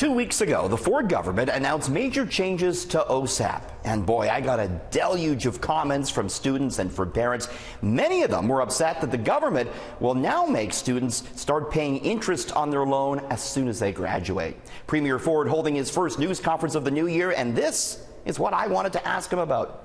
2 weeks ago, the Ford government announced major changes to OSAP. And boy, I got a deluge of comments from students and from parents. Many of them were upset that the government will now make students start paying interest on their loan as soon as they graduate. Premier Ford holding his first news conference of the new year, and this is what I wanted to ask him about.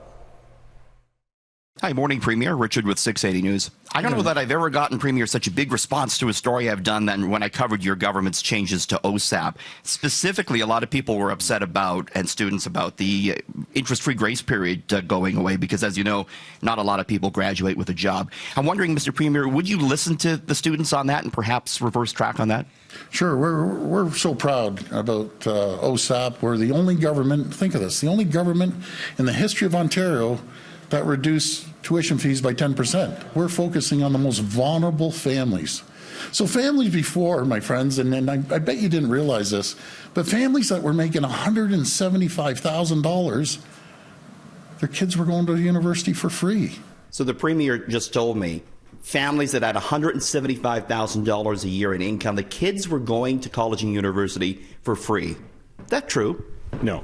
Hi, morning, Premier. Richard with 680 News. I don't know that I've ever gotten, Premier, such a big response to a story I've done than when I covered your government's changes to OSAP. Specifically, a lot of people were upset about, and students about, the interest-free grace period going away because, as you know, not a lot of people graduate with a job. I'm wondering, Mr. Premier, would you listen to the students on that and perhaps reverse track on that? Sure. We're so proud about OSAP. We're the only government, think of this, the only government in the history of Ontario that reduced tuition fees by 10%. We're focusing on the most vulnerable families. So families before, my friends, and I bet you didn't realize this, but families that were making $175,000, their kids were going to university for free. So the Premier just told me families that had $175,000 a year in income, the kids were going to college and university for free. Is that true? No.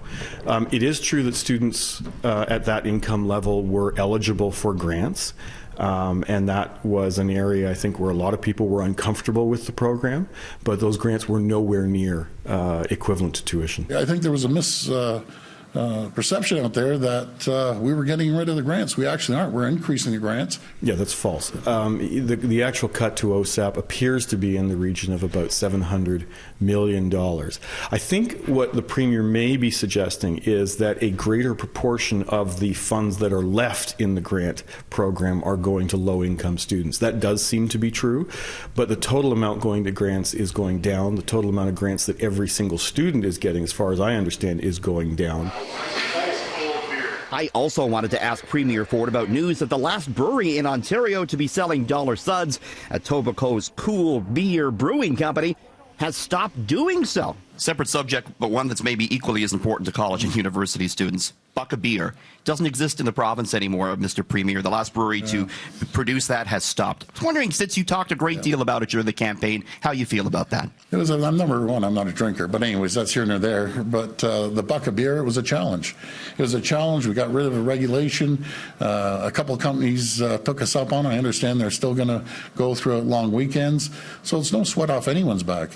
It is true that students at that income level were eligible for grants, and that was an area, I think, where a lot of people were uncomfortable with the program, but those grants were nowhere near equivalent to tuition. I think there was a perception out there that we were getting rid of the grants. We actually aren't. We're increasing the grants. Yeah, that's false. The actual cut to OSAP appears to be in the region of about $700 million. I think what the Premier may be suggesting is that a greater proportion of the funds that are left in the grant program are going to low-income students. That does seem to be true, but the total amount going to grants is going down. The total amount of grants that every single student is getting, as far as I understand, is going down. I also wanted to ask Premier Ford about news that the last brewery in Ontario to be selling dollar suds, Etobicoke's Cool Beer Brewing Company, has stopped doing so. Separate subject, but one that's maybe equally as important to college and university students. Buck of Beer doesn't exist in the province anymore, Mr. Premier. The last brewery to produce that has stopped. I was wondering, since you talked a great deal about it during the campaign, how you feel about that. I'm number one, I'm not a drinker, but anyways, that's here nor there. But the Buck of Beer, it was a challenge. It was a challenge. We got rid of a regulation. A couple of companies took us up on it. I understand they're still going to go through long weekends. So it's no sweat off anyone's back.